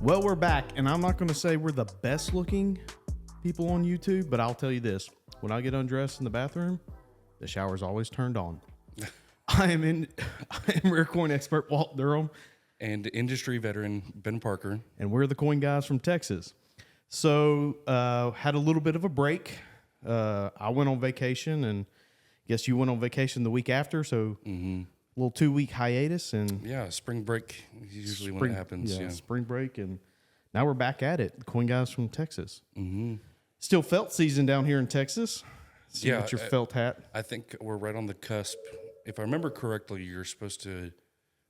Well, we're back, and I'm not going to say we're the best looking people on YouTube, but I'll tell you this. When I get undressed in the bathroom, the shower's always turned on. I am rare coin expert Walt Durham. And industry veteran Ben Parker. And we're the coin guys from Texas. So, had a little bit of a break. I went on vacation, and guess you went on vacation the week after, so a little 2-week hiatus. And yeah, spring break is usually when it happens. Yeah, spring break, and now we're back at it. The coin guys from Texas. Still felt season down here in Texas. See what your felt hat. I think we're right on the cusp. If I remember correctly, you're supposed to,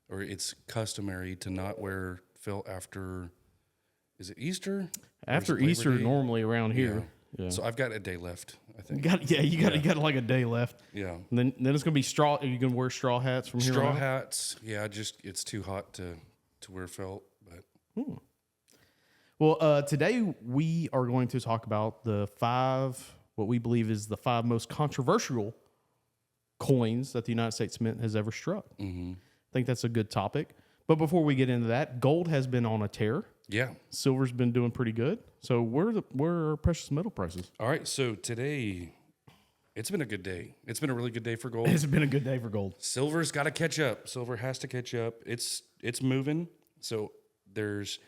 or it's customary to not wear felt after, is it Easter? After Easter, normally around here. Yeah. So I've got a day left, I think. You got like a day left. Yeah. And then it's gonna be straw. Are you gonna wear straw hats from here on out? Straw hats. Yeah, it's too hot to wear felt. But Well, today we are going to talk about what we believe is the 5 most controversial coins that the United States Mint has ever struck. I think that's a good topic. But before we get into that, gold has been on a tear. Yeah. Silver's been doing pretty good. So where are precious metal prices? All right. So today, it's been a good day. It's been a really good day for gold. It's been a good day for gold. Silver's got to catch up. Silver has to catch up. It's moving. So there's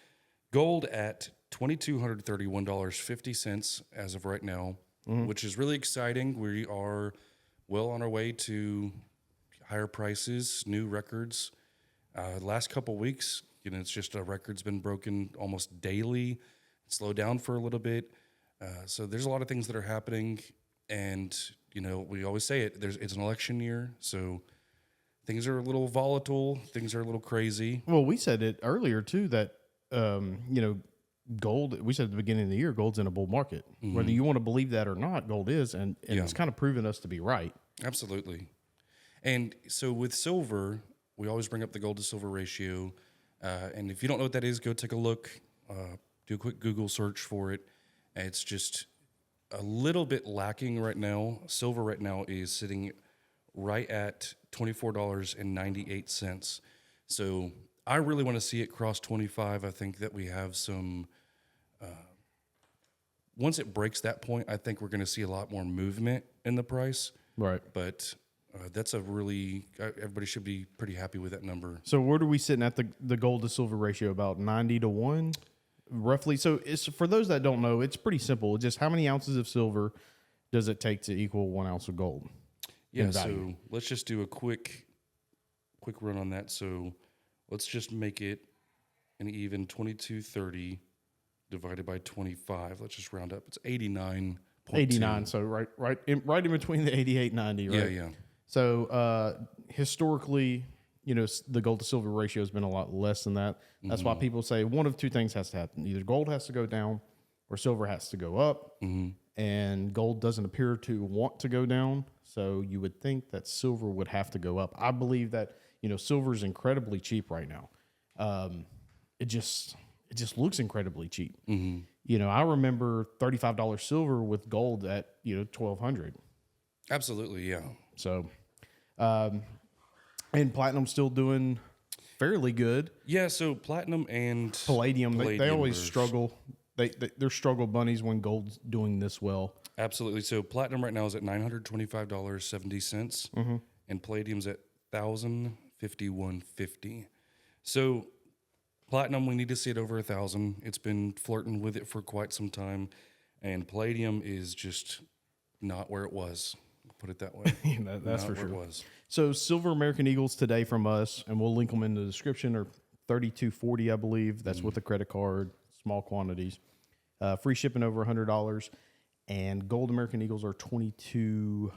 gold at $2,231.50 as of right now, which is really exciting. We are well on our way to higher prices, new records. Last couple weeks, it's just a record's been broken almost daily. It slowed down for a little bit. So there's a lot of things that are happening. And, we always say it's an election year. So things are a little volatile. Things are a little crazy. Well, we said it earlier, too, that, gold, we said at the beginning of the year, gold's in a bull market. Whether you want to believe that or not, gold is. And it's kind of proven us to be right. Absolutely. And so with silver, we always bring up the gold to silver ratio. And if you don't know what that is, go take a look. Do a quick Google search for it. It's just a little bit lacking right now. Silver right now is sitting right at $24.98. So I really want to see it cross 25. I think that we have some... once it breaks that point, I think we're going to see a lot more movement in the price. Right. But... that's everybody should be pretty happy with that number. So where do we sitting at the gold to silver ratio? About 90 to 1, roughly. So it's, for those that don't know, it's pretty simple. It's just how many ounces of silver does it take to equal 1 ounce of gold? Yeah, so let's just do a quick run on that. So let's just make it an even 2230 divided by 25. Let's just round up. It's 89. 89, so right in between the 88 and 90, right? Yeah. So historically, the gold to silver ratio has been a lot less than that. That's why people say one of two things has to happen. Either gold has to go down or silver has to go up. And gold doesn't appear to want to go down. So you would think that silver would have to go up. I believe that, silver is incredibly cheap right now. It just looks incredibly cheap. I remember $35 silver with gold at, $1,200. Absolutely, yeah. So, and platinum's still doing fairly good. Yeah, so platinum and palladium they always struggle. They're struggle bunnies when gold's doing this well. Absolutely. So platinum right now is at $925.70, and palladium's at $1,051.50. So platinum, we need to see it over 1,000. It's been flirting with it for quite some time, and palladium is just not where it was. Put it that way. That's not for sure. It was. So silver American Eagles today from us, and we'll link them in the description, are $32.40, I believe. That's with a credit card, small quantities. Free shipping over $100, and gold American Eagles are $22.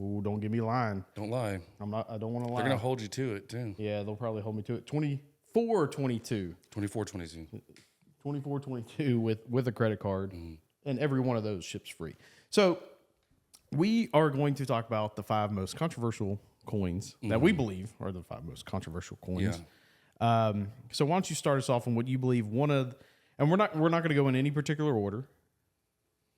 Ooh, don't get me lying. Don't lie. I don't want to lie. They're gonna hold you to it too. Yeah, they'll probably hold me to it. 24.22. 24.22. 24.22 with a credit card, and every one of those ships free. So we are going to talk about the 5 most controversial coins that we believe are the 5 most controversial coins. Yeah. So why don't you start us off on what you believe and we're not going to go in any particular order.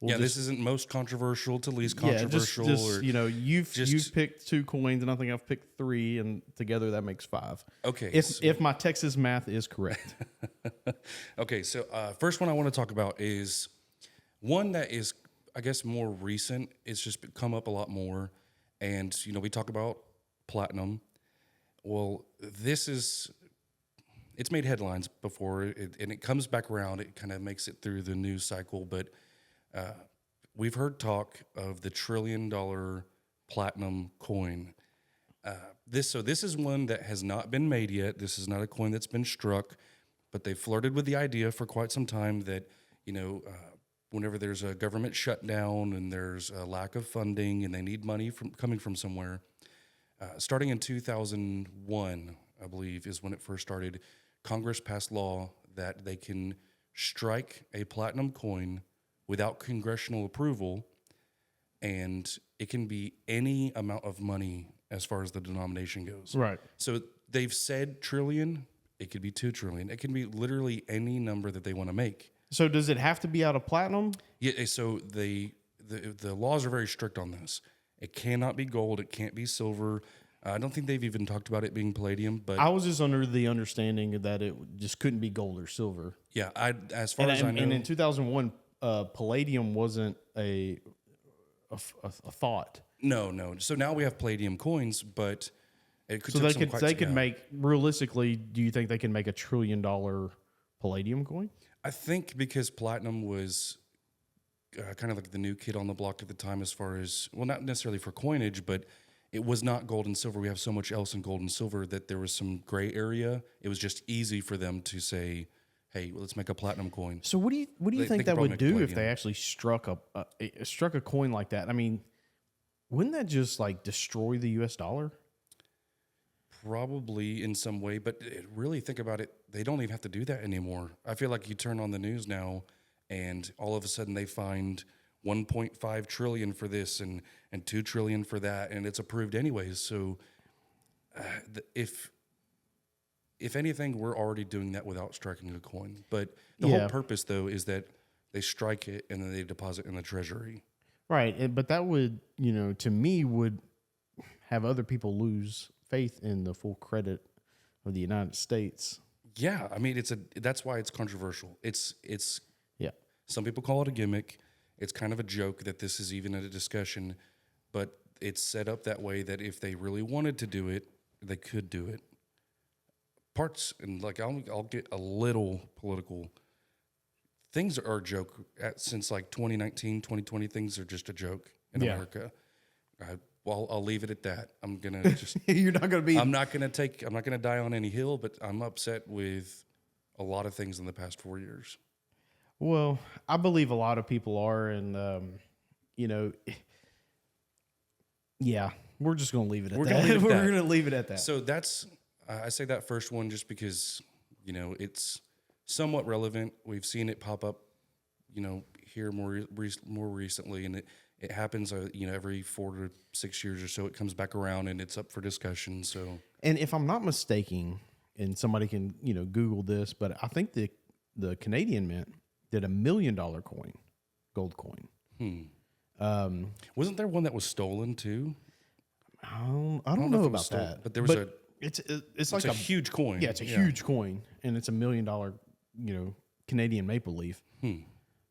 Yeah, this isn't most controversial to least Yeah, controversial. just or you know, you've picked 2 coins, and I think I've picked 3, and together that makes 5. Okay, if my Texas math is correct. Okay, so first one I want to talk about is one that is, I guess, more recent. It's just come up a lot more, and we talk about platinum. Well, it's made headlines before, and it comes back around. It kind of makes it through the news cycle, but we've heard talk of the $1 trillion platinum coin. This is one that has not been made yet. This is not a coin that's been struck, but they flirted with the idea for quite some time that, whenever there's a government shutdown and there's a lack of funding and they need money coming from somewhere, starting in 2001, I believe, is when it first started, Congress passed law that they can strike a platinum coin without congressional approval, and it can be any amount of money as far as the denomination goes. Right. So they've said trillion, it could be 2 trillion. It can be literally any number that they want to make. So does it have to be out of platinum? Yeah, so the laws are very strict on this. It cannot be gold, it can't be silver. I don't think they've even talked about it being palladium, but I was just under the understanding that it just couldn't be gold or silver. yeah, as far as I know, and in 2001, palladium wasn't a thought. No. So now we have palladium coins, but it could. So they could make, realistically. Do you think they can make $1 trillion palladium coin? I think because platinum was kind of like the new kid on the block at the time, as far as, well, not necessarily for coinage, but it was not gold and silver. We have so much else in gold and silver that there was some gray area. It was just easy for them to say, "Hey, well, let's make a platinum coin." So what do you think that would do if they actually struck a coin like that? I mean, wouldn't that just like destroy the U.S. dollar? Probably in some way, but really think about it, they don't even have to do that anymore. I feel like you turn on the news now, and all of a sudden they find 1.5 trillion for this and 2 trillion for that, and it's approved anyways. So if anything, we're already doing that without striking a coin. But the whole purpose, though, is that they strike it and then they deposit in the treasury. Right, but that would, to me, would have other people lose faith in the full credit of the United States. Yeah, I mean, that's why it's controversial. It's yeah. Some people call it a gimmick. It's kind of a joke that this is even a discussion, but it's set up that way that if they really wanted to do it, they could do it. And like I'll get a little political. Things are a joke since like 2019, 2020. Things are just a joke in America. Well, I'll leave it at that. I'm gonna just. You're not gonna be. I'm not gonna die on any hill, but I'm upset with a lot of things in the past 4 years. Well, I believe a lot of people are, and yeah, we're just gonna leave it at that. We're gonna leave it at that. So that's I say that first one just because it's somewhat relevant. We've seen it pop up, here more recently, and it happens, every 4 to 6 years or so. It comes back around and it's up for discussion. So, and if I'm not mistaken, and somebody can Google this, but I think the Canadian Mint did $1 million coin, gold coin. Wasn't there one that was stolen too? I don't know about that, but there was it's like a huge coin. Yeah, it's a huge coin, and it's $1 million, Canadian maple leaf.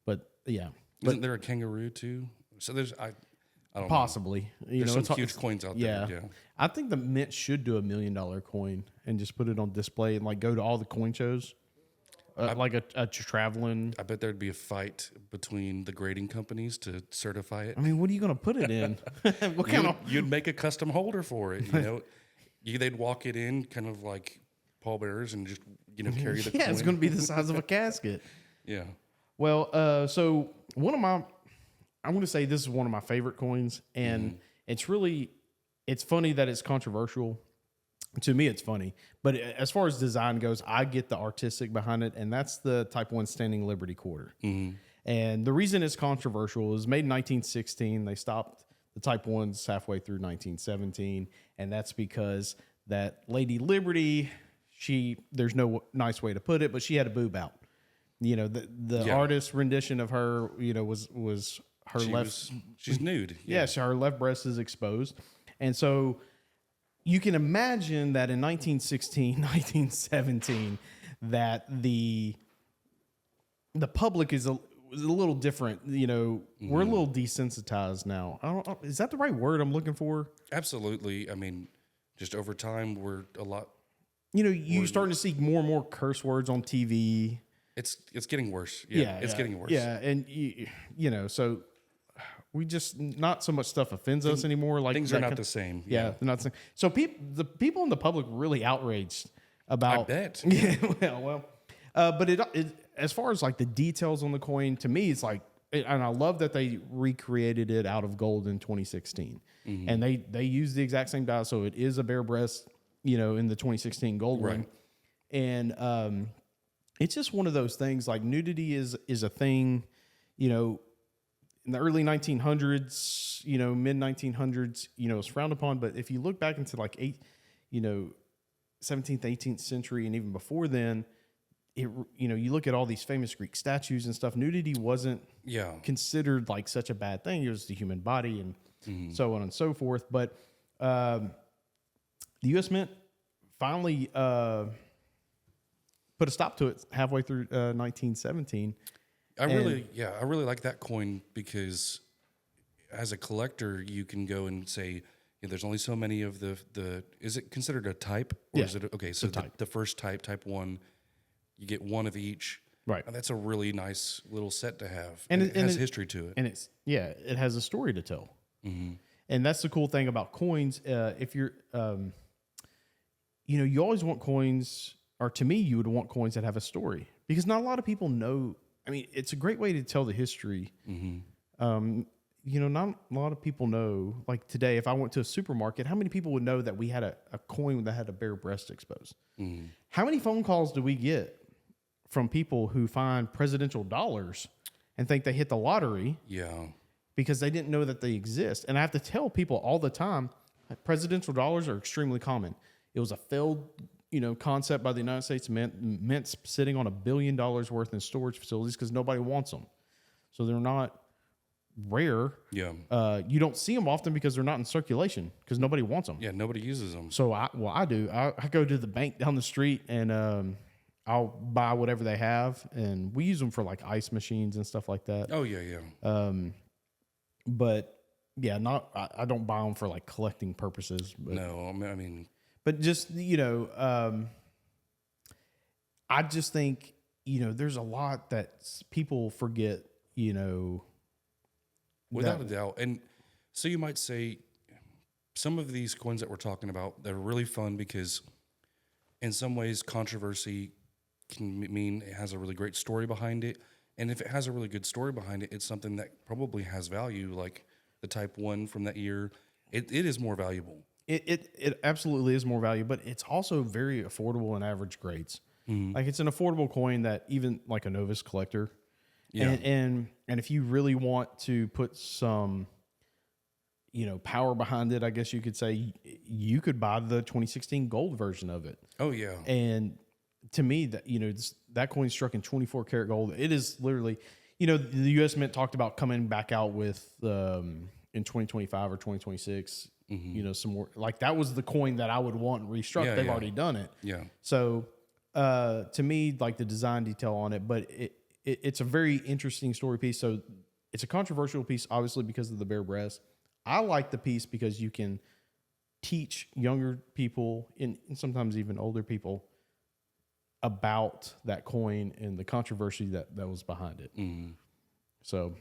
But yeah, isn't there a kangaroo too? So there's I don't possibly know. There's some huge coins out there. Yeah, I think the Mint should do $1 million coin and just put it on display and like go to all the coin shows. Like a traveling. I bet there'd be a fight between the grading companies to certify it. I mean, what are you going to put it in? You'd make a custom holder for it. They'd walk it in kind of like pallbearers and just carry the. Yeah, coin. it's going to be the size of a casket. Yeah. Well, so I'm going to say this is one of my favorite coins, and it's funny that it's controversial. To me, it's funny, but as far as design goes, I get the artistic behind it, and that's the Type 1 Standing Liberty Quarter. And the reason it's controversial is made in 1916. They stopped the Type 1s halfway through 1917, and that's because that Lady Liberty, there's no nice way to put it, but she had a boob out. You know, the artist rendition of her, you know, was her she's nude. Yes, her left breast is exposed. And so you can imagine that in 1916, 1917, that the public is a little different. You know, we're a little desensitized now. Is that the right word I'm looking for? Absolutely. I mean, just over time, we're a lot. You know, you're starting to see more and more curse words on TV. It's getting worse. It's getting worse. Yeah, and you know, so we just not so much stuff offends us anymore. Like things are not the same. Yeah, they're not the same. So the people in the public really outraged about. I bet. Yeah, well, but it as far as like the details on the coin, to me, it's like, and I love that they recreated it out of gold in 2016, and they used the exact same die, so it is a bare breast, you know, in the 2016 gold one, and it's just one of those things. Like nudity is a thing, you know, in the early 1900s, you know, mid 1900s, you know, it's frowned upon. But if you look back into like 17th, 18th century, and even before then, you know, you look at all these famous Greek statues and stuff. Nudity wasn't considered like such a bad thing. It was the human body and so on and so forth. But the U.S. Mint finally put a stop to it halfway through 1917. I really like that coin because as a collector, you can go and say, there's only so many of the. Is it considered a type? Or is it okay? So the first type 1, you get one of each. Right. And that's a really nice little set to have. And it has history to it. And it has a story to tell. Mm-hmm. And that's the cool thing about coins. If you're, you know, you always want coins, or to me, you would want coins that have a story, because not a lot of people know. I mean, it's a great way to tell the history. You know, not a lot of people know. Like today, if I went to a supermarket, how many people would know that we had a coin that had a bare breast exposed? How many phone calls do we get from people who find presidential dollars and think they hit the lottery? Yeah. Because they didn't know that they exist. And I have to tell people all the time, presidential dollars are extremely common. It was a failed, you know, concept by the United States Mint's sitting on $1 billion worth in storage facilities because nobody wants them. So they're not rare. Yeah. You don't see them often because they're not in circulation because nobody wants them. Yeah, nobody uses them. So I do. I go to the bank down the street and I'll buy whatever they have, and we use them for like ice machines and stuff like that. Oh yeah. But yeah, I don't buy them for like collecting purposes. But, no, I mean, but just, you know, I just think, you know, there's a lot that people forget, you know. Without a doubt. And so you might say some of these coins that we're talking about, they're really fun because in some ways controversy can mean it has a really great story behind it. And if it has a really good story behind it, it's something that probably has value, like the type 1 from that year. It is more valuable. It absolutely is more value, but it's also very affordable in average grades. Like it's an affordable coin that even like a novice collector. Yeah. And if you really want to put some, you know, power behind it, I guess you could say you could buy the 2016 gold version of it. Oh yeah. And to me, that, you know, that coin struck in 24 karat gold. It is literally, you know, the U.S. Mint talked about coming back out with in 2025 or 2026. You know, some more, like that was the coin that I would want restruck. They've already done it. Yeah. So to me, like the design detail on it, but it's a very interesting story piece. So it's a controversial piece, obviously, because of the bare breast. I like the piece because you can teach younger people and sometimes even older people about that coin and the controversy that was behind it. So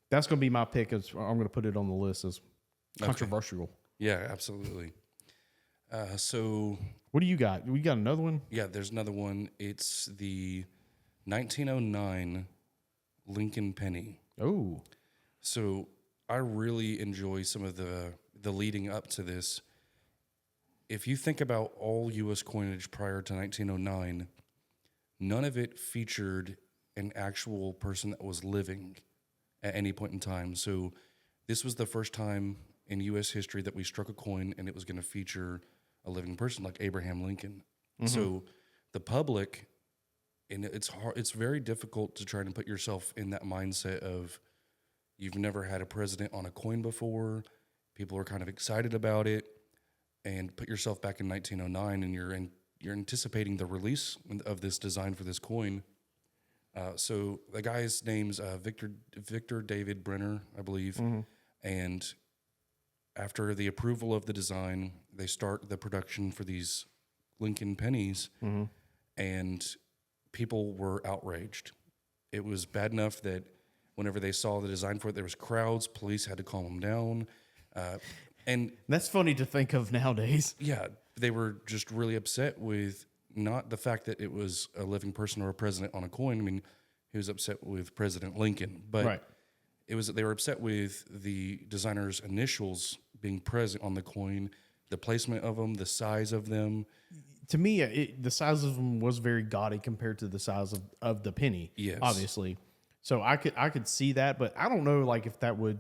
that's going to be my pick. I'm going to put it on the list as controversial. Okay. Yeah, absolutely. So what do you got? We got another one? Yeah, there's another one. It's the 1909 Lincoln Penny. Oh. So I really enjoy some of the leading up to this. If you think about all U.S. coinage prior to 1909, none of it featured an actual person that was living at any point in time. So this was the first time in U.S. history that we struck a coin and it was going to feature a living person like Abraham Lincoln. So the public and it's hard. It's very difficult to try to put yourself in that mindset of you've never had a president on a coin before. People are kind of excited about it, and put yourself back in 1909, and you're anticipating the release of this design for this coin. So the guy's name's Victor David Brenner, I believe, and after the approval of the design, they start the production for these Lincoln pennies, and people were outraged. It was bad enough that whenever they saw the design for it, there was crowds. Police had to calm them down. And that's funny to think of nowadays. yeah, they were just really upset with not the fact that it was a living person or a president on a coin. I mean, he was upset with President Lincoln, but Right. they were upset with the designer's initials being present on the coin, the placement of them, the size of them. To me, the size of them was very gaudy compared to the size of the penny. Yes. Obviously. So I could see that, but I don't know, like if that would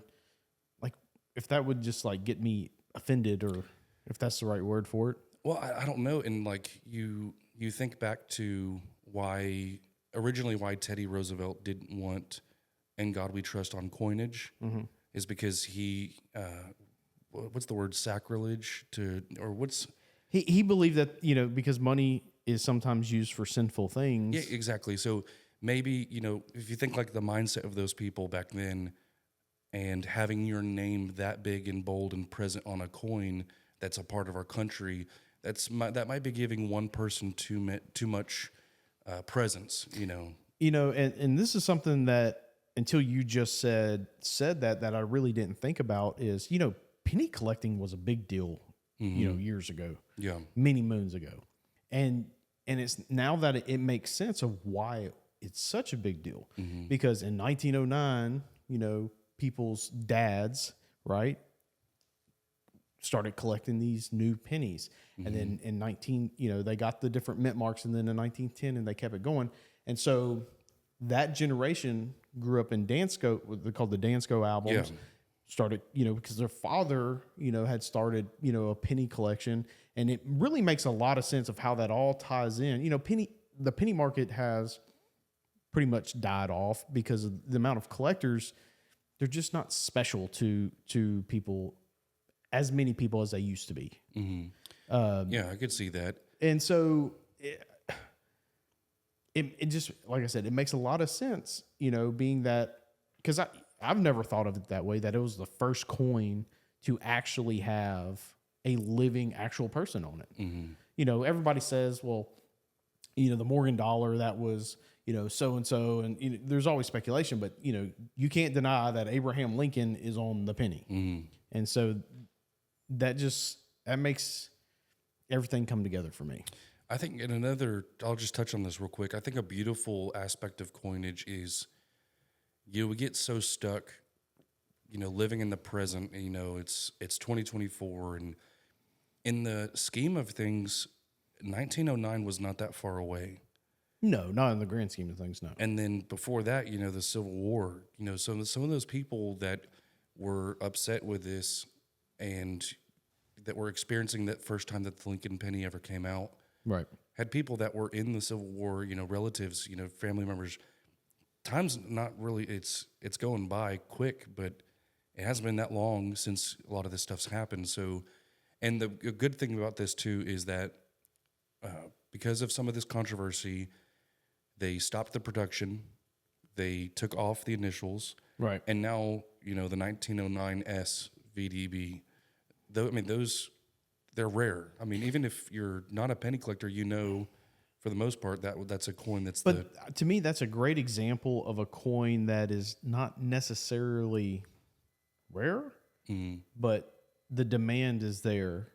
just like get me offended, or if that's the right word for it. Well, I don't know. And like you think back to why Teddy Roosevelt didn't want "In God We Trust" on coinage is because he, what's the word, sacrilege to, or what's He believed that, because money is sometimes used for sinful things. yeah, exactly. So maybe, if you think like the mindset of those people back then, and having your name that big and bold and present on a coin that's a part of our country, that might be giving one person too much presence, And this is something that until you just said that I really didn't think about is, penny collecting was a big deal, years ago, Yeah. many moons ago. And it's now that it makes sense of why it's such a big deal, because in 1909, people's dads, right, started collecting these new pennies. And then in they got the different mint marks, and then in 1910, and they kept it going. And so that generation grew up in Dansko, what they called the Dansko albums. Yeah. Started, because their father, had started, a penny collection. And it really makes a lot of sense of how that all ties in. The penny market has pretty much died off because of the amount of collectors. They're just not special to people, as many people as they used to be. Yeah, I could see that. And so it just, like I said, it makes a lot of sense, being that, because I've never thought of it that way, that it was the first coin to actually have a living actual person on it. Everybody says, well, the Morgan dollar, that was, so-and-so, and there's always speculation, but, you can't deny that Abraham Lincoln is on the penny. And so that makes everything come together for me. I think I'll just touch on this real quick. I think a beautiful aspect of coinage is, we get so stuck, living in the present, it's 2024, and in the scheme of things, 1909 was not that far away. No, not in the grand scheme of things, no. And then before that, the Civil War, some of those people that were upset with this and that were experiencing that first time that the Lincoln penny ever came out, right, had people that were in the Civil War, relatives, family members. Time's not really, it's going by quick, but it hasn't been that long since a lot of this stuff's happened. So, and the good thing about this too is that because of some of this controversy, they stopped the production, they took off the initials, right, and now the 1909S VDB. Those they're rare. I mean, even if you're not a penny collector, for the most part that's a coin that's. But to me, that's a great example of a coin that is not necessarily rare, but the demand is there.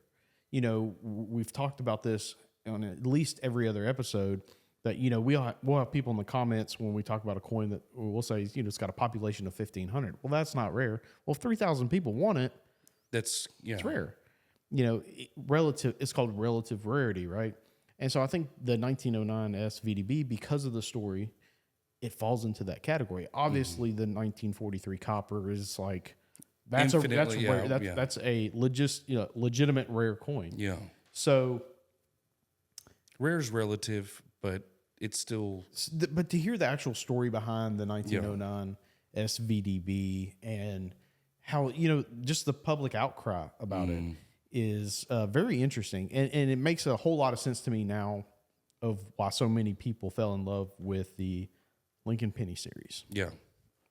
We've talked about this on at least every other episode, that, we'll have people in the comments when we talk about a coin that we'll say, it's got a population of 1,500. Well, that's not rare. Well, if 3,000 people want it, it's rare. It's called relative rarity, right? And so I think the 1909 SVDB, because of the story, it falls into that category. Obviously, the 1943 copper is like, that's rare. That's a legitimate rare coin. Yeah. So rare is relative, but it's still But to hear the actual story behind the 1909 SVDB and how, just the public outcry about it is very interesting. And it makes a whole lot of sense to me now of why so many people fell in love with the Lincoln Penny series. yeah,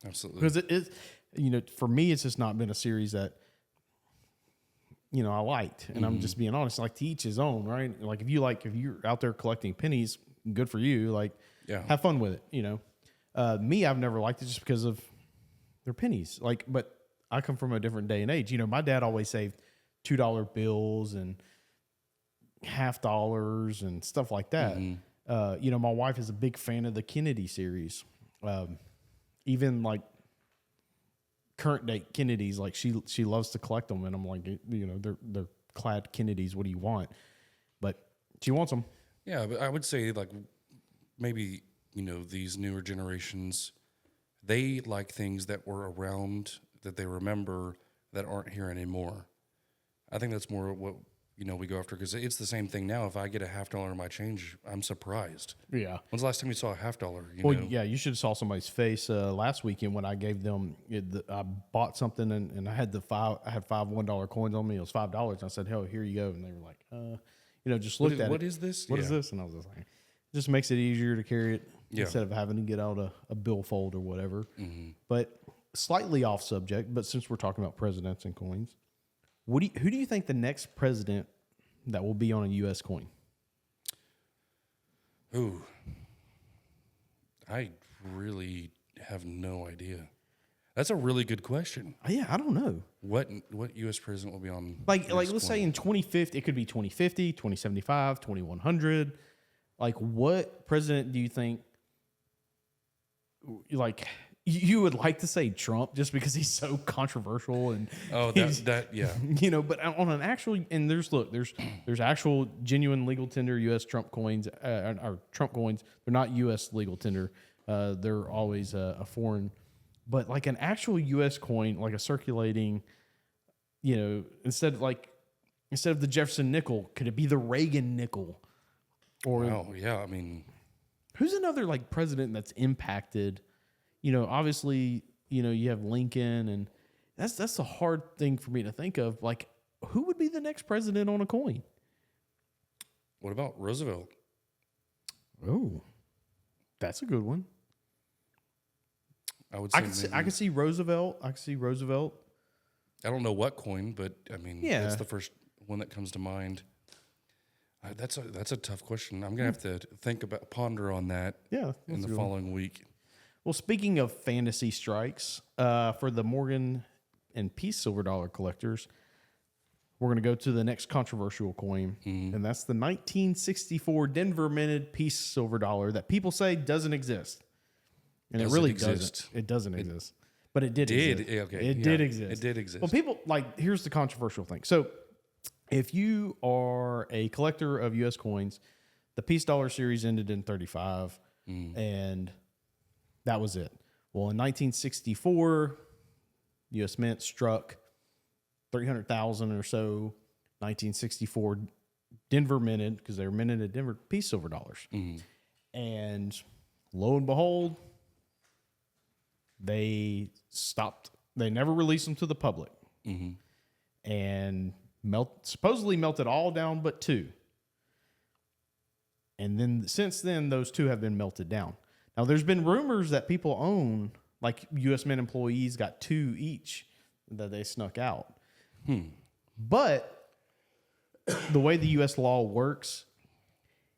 absolutely. Because it is, for me, it's just not been a series that, I liked. And I'm just being honest, like to each his own, right? Like if you're out there collecting pennies, good for you. Like, have fun with it, Me, I've never liked it just because of their pennies. Like, but I come from a different day and age. My dad always saved $2 bills and $50 and stuff like that. My wife is a big fan of the Kennedy series. Even like current date Kennedys, like she loves to collect them, and I'm like, they're clad Kennedys. What do you want? But she wants them. Yeah, but I would say like maybe these newer generations, they like things that were around that they remember that aren't here anymore. I think that's more what we go after, because it's the same thing now. If I get a $50 in my change, I'm surprised. Yeah. When's the last time you saw a $50? Well, yeah, you should have saw somebody's face last weekend when I gave them. I bought something and I had five $1 coins on me. It was $5. And I said, "Hell, here you go." And they were like, just looked at it. What is this? What is this? And I was just like, it just makes it easier to carry it Yeah. instead of having to get out a billfold or whatever. But slightly off subject, but since we're talking about presidents and coins, who do you think the next president that will be on a U.S. coin? Ooh, I really have no idea. That's a really good question. Yeah, I don't know. What U.S. president will be on? Like let's say in 2050, it could be 2050, 2075, 2100. Like, what president do you think? Like, you would like to say Trump just because he's so controversial and yeah. But on an actual, and there's actual genuine legal tender U.S. Trump coins or Trump coins. They're not U.S. legal tender. They're always a foreign, but like an actual U.S. coin, like a circulating, instead of the Jefferson nickel, could it be the Reagan nickel? Or yeah. I mean, who's another like president that's impacted? Obviously, you have Lincoln, and that's a hard thing for me to think of. Like, who would be the next president on a coin? What about Roosevelt? Oh, that's a good one. I would say I could see Roosevelt. I don't know what coin, but I mean, that's the first one that comes to mind. That's a tough question. I'm gonna have to ponder on that. Yeah, in the following week. Well, speaking of fantasy strikes, for the Morgan and Peace silver dollar collectors, we're going to go to the next controversial coin, and that's the 1964 Denver minted Peace silver dollar that people say doesn't exist. And it really doesn't. It doesn't exist. But it did exist. It did exist. It did exist. Well, people, here's the controversial thing. So if you are a collector of U.S. coins, the Peace dollar series ended in 1935, and that was it. Well, in 1964, U.S. Mint struck 300,000 or so. 1964, Denver minted, because they were minted at Denver, Peace silver dollars. And lo and behold, they stopped. They never released them to the public. And supposedly melted all down but two. And then since then, those two have been melted down. Now, there's been rumors that people own, like U.S. Mint employees got two each that they snuck out. But the way the U.S. law works,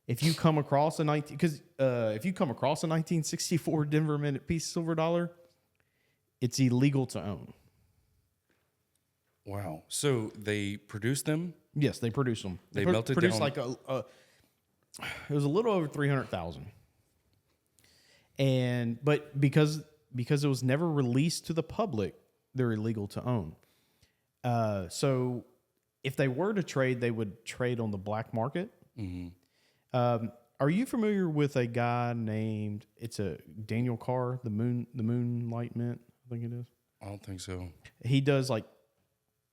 if you come across a 1964 Denver minted Peace silver dollar, it's illegal to own. Wow. So they produced them? Yes, they produced them. They melted down. Like it was a little over 300,000. But because it was never released to the public, they're illegal to own. So if they were to trade, they would trade on the black market. Are you familiar with a guy named Daniel Carr, the Moonlight Mint? I think it is. I don't think so. He does like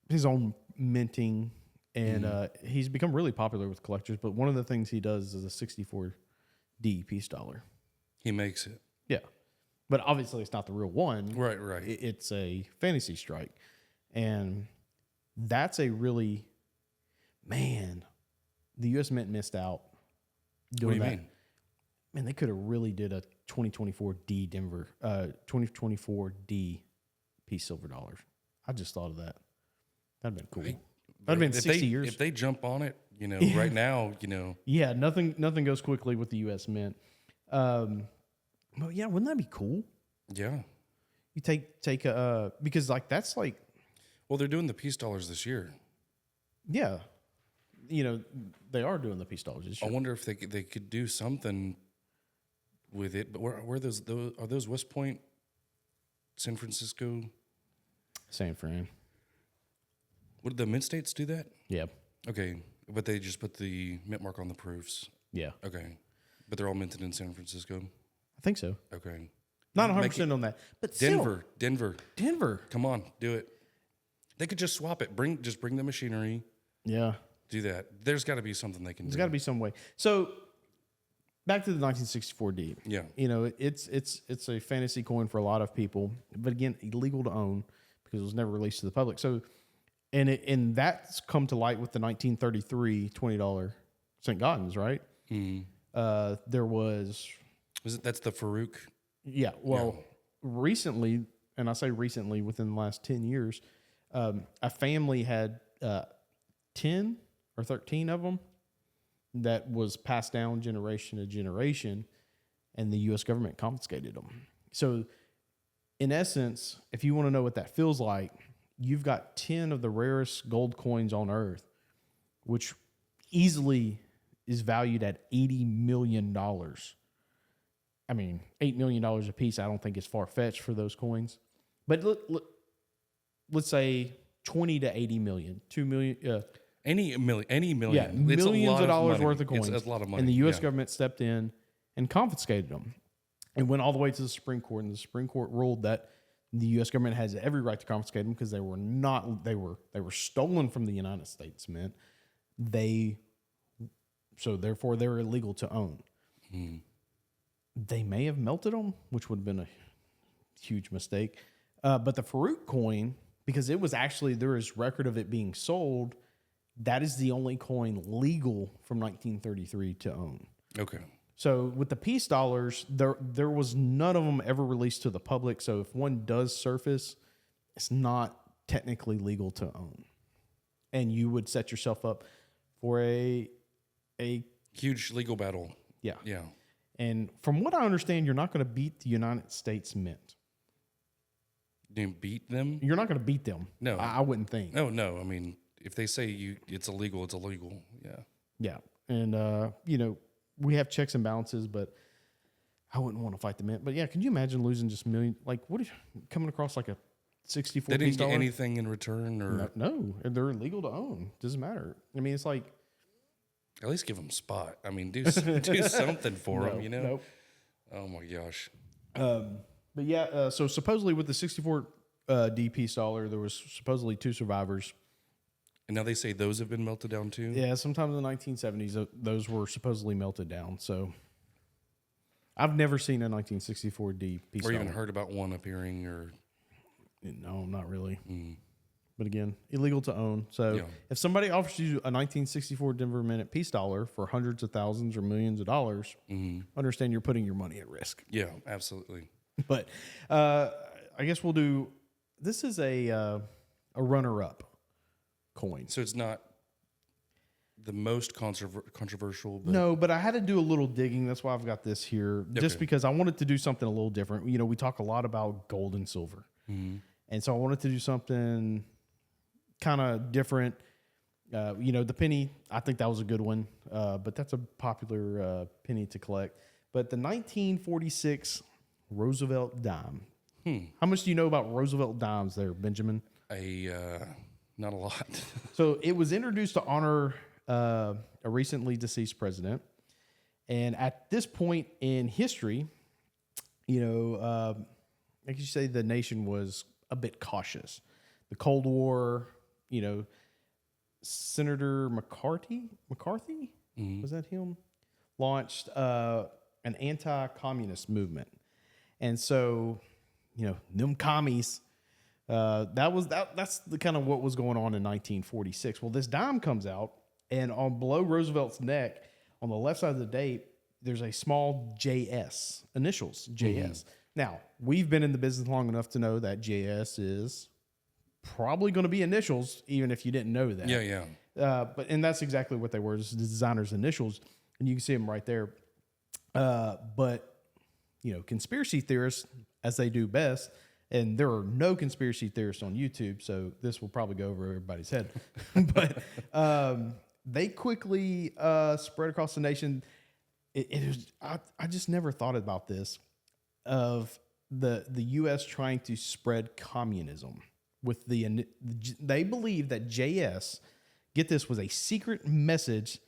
his own minting, and he's become really popular with collectors. But one of the things he does is a 64 D peace dollar. He makes it. Yeah. But obviously it's not the real one. Right, right. It's a fantasy strike. And that's a really, man, the U.S. Mint missed out doing What do that. you mean? Man, they could have really did a 2024 D peace silver dollars. I just thought of that. That'd been cool. That'd have been 60 years. If they jump on it, right now, Yeah, nothing goes quickly with the U.S. Mint. But yeah, wouldn't that be cool? yeah. You take because like that's like, Well, they're doing the peace dollars this year. yeah, they are doing the peace dollars this I year. wonder if they could do something with it. But where are those West Point, San Francisco? San Fran. Would the mint states do that? Yeah, Okay, but they just put the mint mark on the proofs. yeah, Okay, but they're all minted in San Francisco. I think so. Okay, Not 100% on that, but Denver. Denver. Come on, do it. They could just swap it. Bring the machinery. Yeah, Do that. There's got to be something they can there's do. got to be some way. So back to the 1964 D. Yeah. It's a fantasy coin for a lot of people, but again, illegal to own because it was never released to the public. So, and that's come to light with the 1933 $20 St. Gaudens, right? There was, That's the Farouk? yeah. Well, recently, and I say recently, within the last 10 years, a family had 10 or 13 of them that was passed down generation to generation, and the U.S. government confiscated them. So, in essence, if you want to know what that feels like, you've got 10 of the rarest gold coins on Earth, which easily is valued at $80 million. I mean, $8 million a piece, I don't think is far-fetched for those coins. But let's say 20 to 80 million, 2 million. Any million. Yeah, It's a millions lot of dollars money. worth of coins. It's a lot of money. And the U.S. yeah. government stepped in and confiscated them. And went all the way to the Supreme Court, and the Supreme Court ruled that the U.S. government has every right to confiscate them because they were stolen from the United States Mint. So therefore they're illegal to own. They may have melted them, which would have been a huge mistake. But the Farouk coin, because it was actually, there is record of it being sold, that is the only coin legal from 1933 to own. Okay. So with the peace dollars, there was none of them ever released to the public. So if one does surface, it's not technically legal to own, and you would set yourself up for a Huge legal battle. yeah. Yeah. And from what I understand, you're not going to beat the United States Mint. Do you beat them? You're not going to beat them. No. I wouldn't think. No. I mean, if they say it's illegal, it's illegal. Yeah. Yeah, and we have checks and balances, but I wouldn't want to fight the Mint. But yeah, can you imagine losing just million? Like, what if coming across like a 64 They didn't piece get dollar? anything in return, or No, and they're illegal to own. Doesn't matter. I mean, it's like at least give them spot. I mean, do something for them. Nope. Oh my gosh. But yeah, so supposedly with the 64 D piece dollar, there was supposedly 2 survivors. And now they say those have been melted down too. Yeah, sometime in the 1970s, those were supposedly melted down. So I've never seen a 1964 D piece Or dollar. even heard about one appearing, or No, not really. But again, illegal to own. So Yeah. if somebody offers you a 1964 Denver Mint peace dollar for hundreds of thousands or millions of dollars, understand you're putting your money at risk. yeah, absolutely. But I guess we'll do. This is a runner-up coin. So it's not the most controversial. But No, but I had to do a little digging. That's why I've got this here, just Okay. because I wanted to do something a little different. We talk a lot about gold and silver, and so I wanted to do something kind of different. The penny, I think that was a good one, but that's a popular penny to collect. But the 1946 Rosevelt Dime. How much do you know about Rosevelt dimes there, Benjamin? Not a lot. So it was introduced to honor a recently deceased president. And at this point in history, like you say, the nation was a bit cautious. The Cold War, Senator McCarthy, was that him? Launched an anti-communist movement. And so, them commies, that's the kind of what was going on in 1946. Well, this dime comes out, and on below Roosevelt's neck, on the left side of the date, there's a small JS, initials JS. Now, we've been in the business long enough to know that JS is probably going to be initials, even if you didn't know that. Yeah. And that's exactly what they were, the designer's initials, and you can see them right there. But conspiracy theorists, as they do best, and there are no conspiracy theorists on YouTube, so this will probably go over everybody's head. But they quickly spread across the nation. I just never thought about this, of the U.S. trying to spread communism with they believe that JS, get this, was a secret message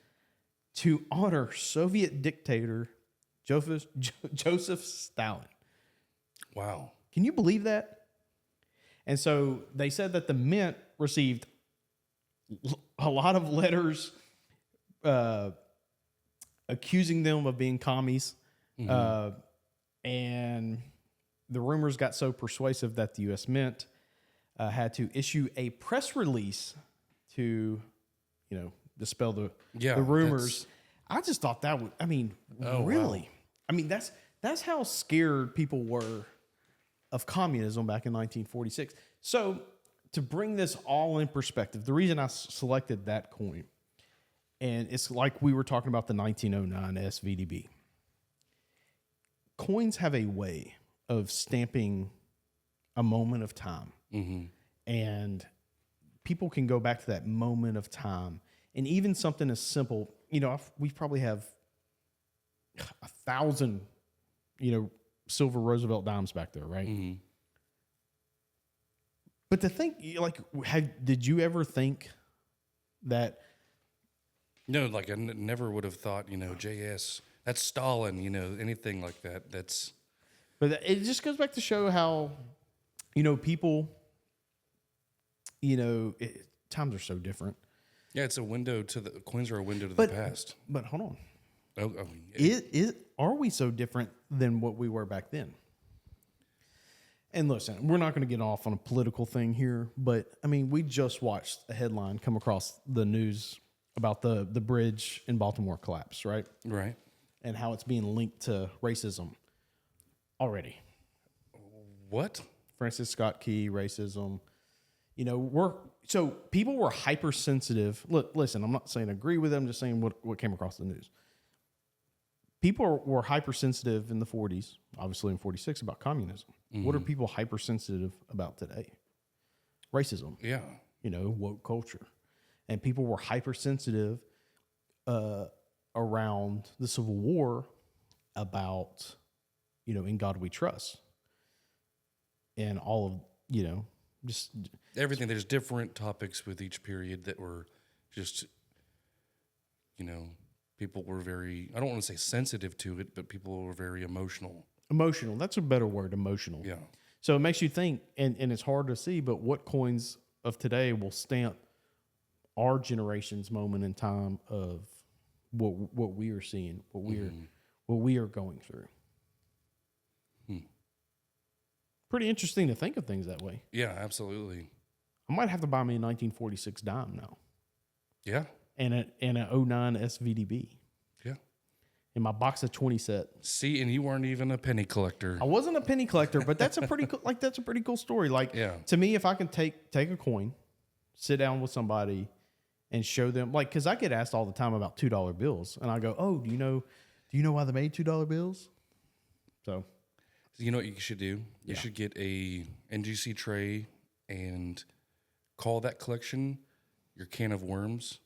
to honor Soviet dictator Joseph Stalin. Wow. Can you believe that? And so they said that the Mint received a lot of letters accusing them of being commies. And the rumors got so persuasive that the U.S. Mint had to issue a press release to, dispel the rumors. I just thought that would, really? Wow. I mean, that's how scared people were of communism back in 1946. So to bring this all in perspective, the reason I selected that coin, and it's like we were talking about the 1909 SVDB. Coins have a way of stamping a moment of time. And people can go back to that moment of time. And even something as simple, we probably have 1,000, silver Rosevelt dimes back there, right? But to think, did you ever think that? No, I never would have thought, JS, that's Stalin, anything like that. But it just goes back to show how, people, times are so different. Yeah, it's a window coins are a window to the past. But hold on. Yeah. Are we so different than what we were back then? And listen, we're not going to get off on a political thing here, but we just watched a headline come across the news about the bridge in Baltimore collapse, right? Right. And how it's being linked to racism already. What? Francis Scott Key, racism. So people were hypersensitive. Look, listen, I'm not saying agree with them, I'm just saying what came across the news. People were hypersensitive in the 40s, obviously in 46, about communism. What are people hypersensitive about today? Racism. Yeah. Woke culture. And people were hypersensitive around the Civil War about, in God we trust. And all of, just everything. There's different topics with each period that were just, people were very, I don't want to say sensitive to it, but people were very emotional. Emotional. That's a better word, emotional. Yeah. So it makes you think, and it's hard to see, but what coins of today will stamp our generation's moment in time of what we are seeing, what we are going through. Pretty interesting to think of things that way. Yeah, absolutely. I might have to buy me a 1946 dime now. Yeah. And a 09 SVDB. Yeah. In my box of 20 set. See, and you weren't even a penny collector. I wasn't a penny collector, but that's a pretty cool, that's a pretty cool story. To me, if I can take a coin, sit down with somebody and show them, because I get asked all the time about $2 bills, and I go, "Oh, do you know why they made $2 bills?" So, you know what you should do? You should get a NGC tray and call that collection your can of worms.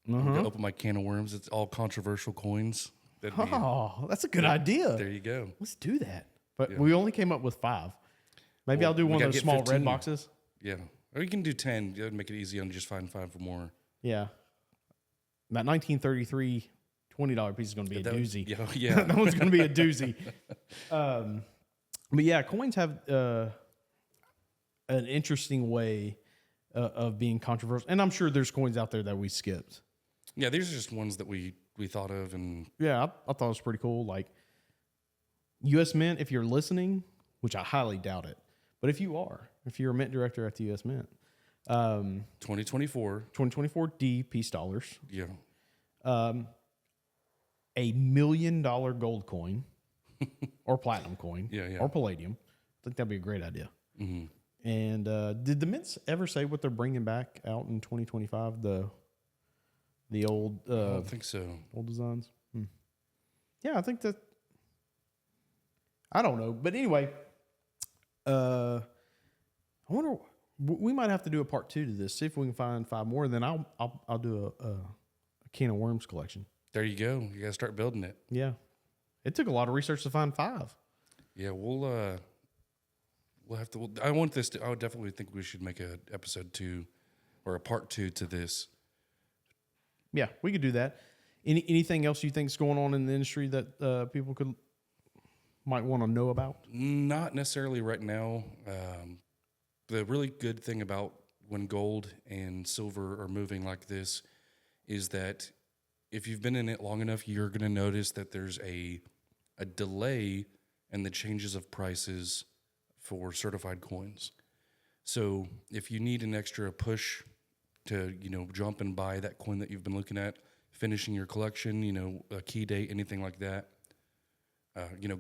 I'm gonna open my can of worms. It's all controversial coins. That's a good idea. There you go. Let's do that. But we only came up with 5. Maybe I'll do one of those small 15. red boxes. Yeah. Or you can do 10. That would make it easy and just find 5 for more. Yeah. That 1933 $20 piece is going to be a doozy. Yeah. That one's going to be a doozy. But yeah, coins have an interesting way of being controversial. And I'm sure there's coins out there that we skipped. Yeah, these are just ones that we thought of. And yeah, I thought it was pretty cool. U.S. Mint, if you're listening, which I highly doubt it, but if you're a mint director at the U.S. Mint, 2024 D peace dollars, Yeah. $1 million gold coin or platinum coin, or palladium. I think that'd be a great idea. Mm-hmm. And did the mints ever say what they're bringing back out in 2025? The old, I don't think so. Old designs. Yeah, I think that. I don't know, but anyway, I wonder. We might have to do a part 2 to this. See if we can find 5 more. Then I'll do a can of worms collection. There you go. You gotta start building it. Yeah, it took a lot of research to find 5. Yeah, we'll have to. I want this to. I would definitely think we should make a episode 2 or a part 2 to this. Yeah, we could do that. Anything else you think is going on in the industry that people might want to know about? Not necessarily right now. The really good thing about when gold and silver are moving like this is that if you've been in it long enough, you're going to notice that there's a delay in the changes of prices for certified coins. So if you need an extra push to, jump and buy that coin that you've been looking at, finishing your collection, a key date, anything like that.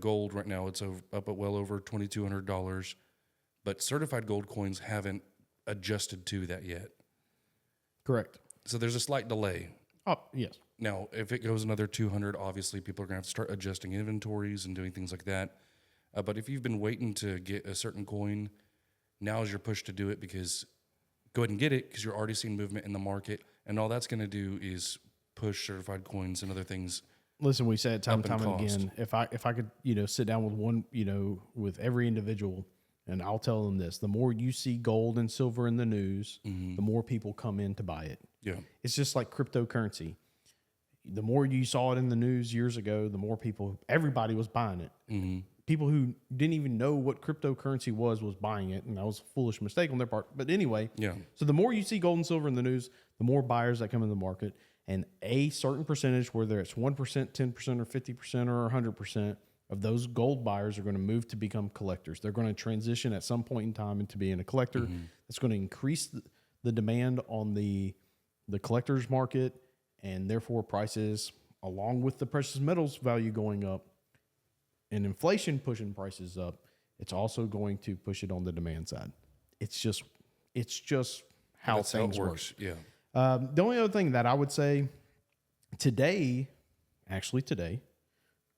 Gold right now, it's up at well over $2,200, but certified gold coins haven't adjusted to that yet. Correct. So there's a slight delay. Oh, yes. Now, if it goes another 200, obviously people are going to have to start adjusting inventories and doing things like that. But if you've been waiting to get a certain coin, now is your push to do it, because go ahead and get it, because you're already seeing movement in the market, and all that's going to do is push certified coins and other things. Listen, we said time and time again, if I could, sit down with one, with every individual, and I'll tell them this: the more you see gold and silver in the news, the more people come in to buy it. Yeah, it's just like cryptocurrency. The more you saw it in the news years ago, the more everybody was buying it. Mm-hmm. People who didn't even know what cryptocurrency was buying it, and that was a foolish mistake on their part. But anyway, so the more you see gold and silver in the news, the more buyers that come in the market, and a certain percentage, whether it's 1%, 10%, or 50%, or 100% of those gold buyers are going to move to become collectors. They're going to transition at some point in time into being a collector. Mm-hmm. That's going to increase the demand on the collector's market, and therefore prices, along with the precious metals value going up and inflation pushing prices up, it's also going to push it on the demand side. It's just how things work. Yeah. The only other thing that I would say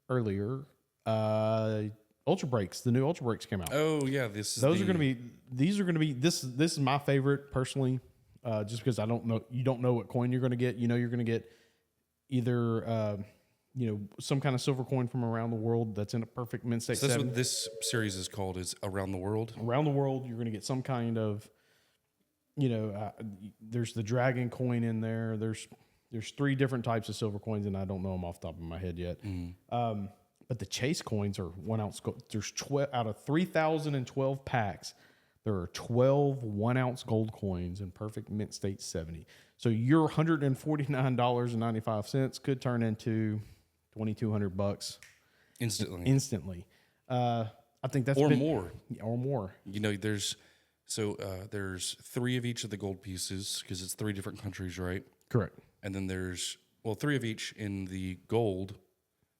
earlier, Ultra Breaks, the new Ultra Breaks came out. Oh yeah, these are going to be this is my favorite personally, just because you don't know what coin you're going to get. You're going to get either some kind of silver coin from around the world that's in a perfect mint state. So that's what this series is called, is Around the World. Around the World, you're going to get some kind of, there's the dragon coin in there. There's 3 different types of silver coins, and I don't know them off the top of my head yet. But the chase coins are 1 ounce gold. There's 12 out of 3,012 packs. There are 12 1 ounce gold coins in perfect mint state 70. So your $149.95 could turn into $2,200 instantly. I think that's more. Or more. There's 3 of each of the gold pieces, because it's 3 different countries, right? Correct. And then there's 3 of each in the gold,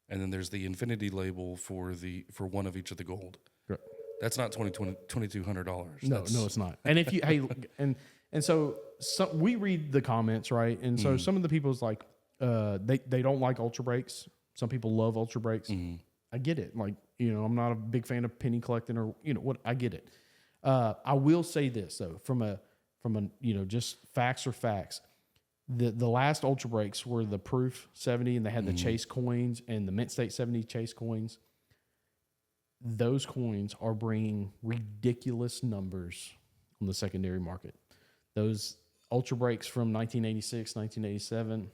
and then there's the infinity label for 1 of each of the gold. Correct. That's not $2,200. No, it's not. And if you and so we read the comments, right? And so some of the people's like they don't like Ultra Breaks. Some people love Ultra Breaks. I get it. Like, I'm not a big fan of penny collecting, or what. I get it. I will say this though, from a just facts are facts. The last Ultra Breaks were the Proof 70, and they had the Chase coins and the Mint State 70 Chase coins. Those coins are bringing ridiculous numbers on the secondary market. Those Ultra Breaks from 1986, 1987,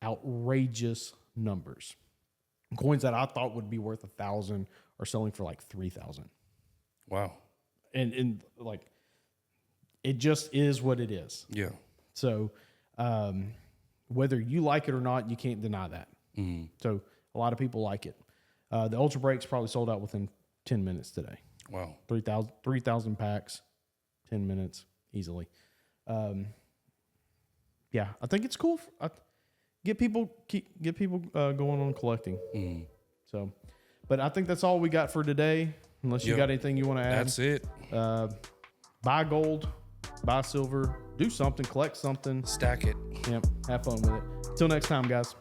outrageous numbers. Coins that I thought would be worth $1,000 are selling for like $3,000. Wow. And like, it just is what it is. Yeah. So, whether you like it or not, you can't deny that. So a lot of people like it. The Ultra Breaks probably sold out within 10 minutes today. Wow. 3,000 packs, 10 minutes easily. Yeah, I think it's cool. Get people going on collecting. So, but I think that's all we got for today. Unless you got anything you want to add. That's it. Buy gold, buy silver, do something, collect something, Stack it. Yep, have fun with it. Till next time, guys.